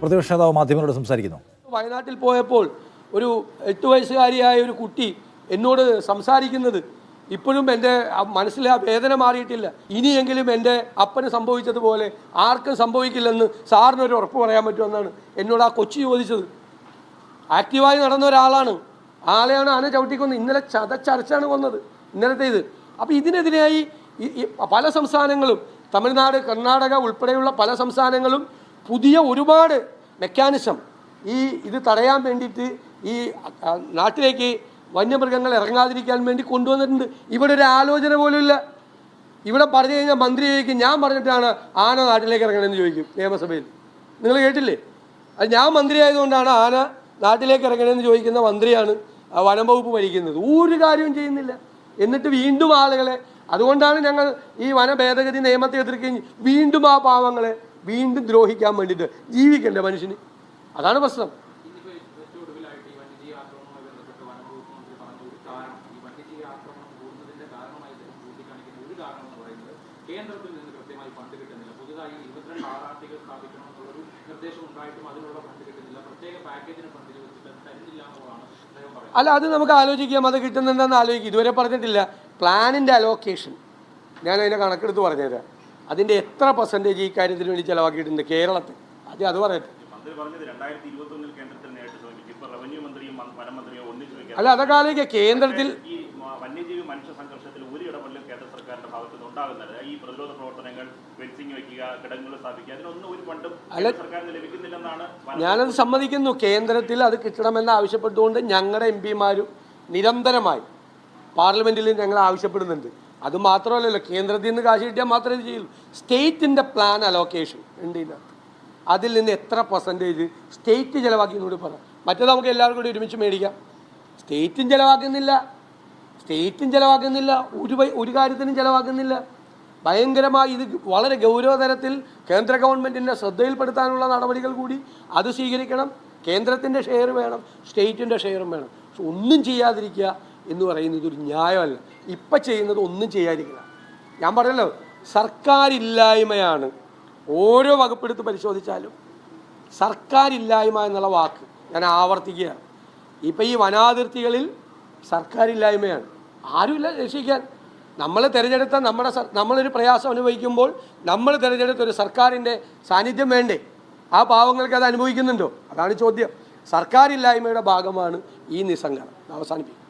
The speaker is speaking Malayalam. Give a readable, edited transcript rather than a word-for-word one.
പ്രതിപക്ഷ നേതാവ് മാധ്യമങ്ങളോട് സംസാരിക്കുന്നു. വയനാട്ടിൽ പോയപ്പോൾ ഒരു 8 വയസ്സുകാരിയായ ഒരു കുട്ടി എന്നോട് സംസാരിക്കുന്നത് ഇപ്പോഴും എൻ്റെ മനസ്സിലെ ആ വേദന മാറിയിട്ടില്ല. ഇനിയെങ്കിലും എൻ്റെ അപ്പന് സംഭവിച്ചതുപോലെ ആർക്കും സംഭവിക്കില്ലെന്ന് സാറിനൊരു ഉറപ്പ് പറയാൻ പറ്റുമെന്നാണ് എന്നോട് ആ കൊച്ചി ചോദിച്ചത്. ആക്റ്റീവായി നടന്ന ഒരാളാണ്, ആളെയാണ് ആന ചവിട്ടിക്കൊന്നത്. ഇന്നലെ ചതച്ചരച്ചാണ് കൊന്നത് ഇന്നലത്തെ ഇത്. അപ്പോൾ ഇതിനെതിരായി പല സംസ്ഥാനങ്ങളും, തമിഴ്നാട്, കർണാടക ഉൾപ്പെടെയുള്ള പല സംസ്ഥാനങ്ങളും പുതിയ ഒരുപാട് മെക്കാനിസം ഇത് തടയാൻ വേണ്ടിയിട്ട് ഈ നാട്ടിലേക്ക് വന്യമൃഗങ്ങൾ ഇറങ്ങാതിരിക്കാൻ വേണ്ടി കൊണ്ടുവന്നിട്ടുണ്ട്. ഇവിടെ ഒരു ആലോചന പോലും ഇല്ല. ഇവിടെ പറഞ്ഞു കഴിഞ്ഞാൽ മന്ത്രി ചോദിക്കും, ഞാൻ പറഞ്ഞിട്ടാണ് ആന നാട്ടിലേക്ക് ഇറങ്ങണമെന്ന് ചോദിക്കും നിയമസഭയിൽ. നിങ്ങൾ കേട്ടില്ലേ? അത് ഞാൻ മന്ത്രി ആയതുകൊണ്ടാണ് ആന നാട്ടിലേക്ക് ഇറങ്ങണമെന്ന് ചോദിക്കുന്ന മന്ത്രിയാണ് വനം വകുപ്പ് ഭരിക്കുന്നത്. ഒരു കാര്യവും ചെയ്യുന്നില്ല. എന്നിട്ട് വീണ്ടും ആളുകളെ, അതുകൊണ്ടാണ് ഞങ്ങൾ ഈ വന ഭേദഗതി നിയമത്തെ എതിർക്കുകയും വീണ്ടും ആ പാവങ്ങളെ വീണ്ടും ദ്രോഹിക്കാൻ വേണ്ടിയിട്ട് ജീവിക്കണ്ടേ മനുഷ്യന്? അതാണ് പ്രശ്നം. കേന്ദ്രത്തിൽ നിന്ന് കൃത്യമായി ഫണ്ട് കിട്ടുന്നില്ല. പുതുതായി 22 ആർട്ടികൾ സ്ഥാപിക്കണമെന്നുള്ളൊരു നിർദ്ദേശം ഉണ്ടായിട്ടും അതിനുള്ള ഫണ്ട് കിട്ടുന്നില്ല. പ്രത്യേക പാക്കേജിന് ഫണ്ട് ചോദിച്ചിട്ട് തരുന്നില്ല എന്നുള്ളതാണ് അദ്ദേഹം പറയുന്നത്. അല്ല, അത് നമുക്ക് ആലോചിക്കാം. അത് കിട്ടുന്നുണ്ടെന്ന് ആലോചിക്കും. ഇതുവരെ പറഞ്ഞിട്ടില്ല. പ്ലാനിൻ്റെ അലോക്കേഷൻ ഞാൻ അതിൻ്റെ കണക്കെടുത്ത് പറഞ്ഞുതരാം. അതിൻ്റെ എത്ര പെർസെൻറ്റേജ് ഈ കാര്യത്തിന് വേണ്ടി ചിലവാക്കിയിട്ടുണ്ട് കേരളത്തിൽ? അത് പറയട്ടെ. അല്ല, അതൊക്കെ ആലോചിക്കുക. കേന്ദ്രത്തിൽ വന്യജീവി മനുഷ്യ സംഘർഷത്തിൽ ഒരു ഇടപെടലും കേന്ദ്ര സർക്കാരിന്റെ ഭാഗത്ത് നിന്ന് ഉണ്ടാകുന്നത് ഈ പ്രതിരോധ പ്രവർത്തനങ്ങൾ, ഫെൻസിംഗ് വയ്ക്കുക, കിടങ്ങുകൾ സ്ഥാപിക്കുക, അതിനൊന്നും ഒരു ഫണ്ടും സർക്കാരിന് ലഭിക്കുന്നില്ലെന്നാണ്. ഞാനത് സമ്മതിക്കുന്നു. കേന്ദ്രത്തിൽ അത് കിട്ടണമെന്ന് ആവശ്യപ്പെട്ടുകൊണ്ട് ഞങ്ങളുടെ MP-മാരും നിരന്തരമായി പാർലമെന്റിൽ ഞങ്ങൾ ആവശ്യപ്പെടുന്നുണ്ട്. അത് മാത്രമല്ലല്ലോ, കേന്ദ്രത്തിൽ നിന്ന് കാശ് കിട്ടിയാൽ മാത്രമേ ഇത് ചെയ്യുള്ളൂ. സ്റ്റേറ്റിൻ്റെ പ്ലാൻ അലോക്കേഷൻ ഉണ്ട് ഇതിനകത്ത്. അതിൽ നിന്ന് എത്ര പെർസെൻറ്റേജ് സ്റ്റേറ്റ് ചിലവാക്കിയെന്നൂടി പറയാം. മറ്റേത് നമുക്ക് എല്ലാവർക്കും കൂടി ഒരുമിച്ച് മേടിക്കാം. സ്റ്റേറ്റും ചിലവാക്കുന്നില്ല, ഒരു കാര്യത്തിനും ചിലവാക്കുന്നില്ല. ഭയങ്കരമായി ഇത് വളരെ ഗൗരവതരത്തിൽ കേന്ദ്ര ഗവൺമെൻറ്റിൻ്റെ ശ്രദ്ധയിൽപ്പെടുത്താനുള്ള നടപടികൾ കൂടി അത് സ്വീകരിക്കണം. കേന്ദ്രത്തിൻ്റെ ഷെയർ വേണം, സ്റ്റേറ്റിൻ്റെ ഷെയറും വേണം. പക്ഷെ ഒന്നും ചെയ്യാതിരിക്കുക എന്ന് പറയുന്നത് ഒരു ന്യായമല്ല. ഇപ്പം ചെയ്യുന്നത് ഒന്നും ചെയ്യാതിരിക്കുക. ഞാൻ പറഞ്ഞല്ലോ, സർക്കാരില്ലായ്മയാണ്. ഓരോ വകുപ്പെടുത്ത് പരിശോധിച്ചാലും സർക്കാരില്ലായ്മ എന്നുള്ള വാക്ക് ഞാൻ ആവർത്തിക്കുകയാണ്. ഇപ്പം ഈ വനാതിർത്തികളിൽ സർക്കാരില്ലായ്മയാണ്. ആരുമില്ല രക്ഷിക്കാൻ. നമ്മൾ തിരഞ്ഞെടുത്ത നമ്മളൊരു പ്രയാസം അനുഭവിക്കുമ്പോൾ നമ്മൾ തിരഞ്ഞെടുത്ത ഒരു സർക്കാരിൻ്റെ സാന്നിധ്യം വേണ്ടേ? ആ പാവങ്ങൾക്ക് അത് അനുഭവിക്കുന്നുണ്ടോ? അതാണ് ചോദ്യം. സർക്കാരില്ലായ്മയുടെ ഭാഗമാണ് ഈ നിസ്സംഗണം. അവസാനിപ്പിക്കും.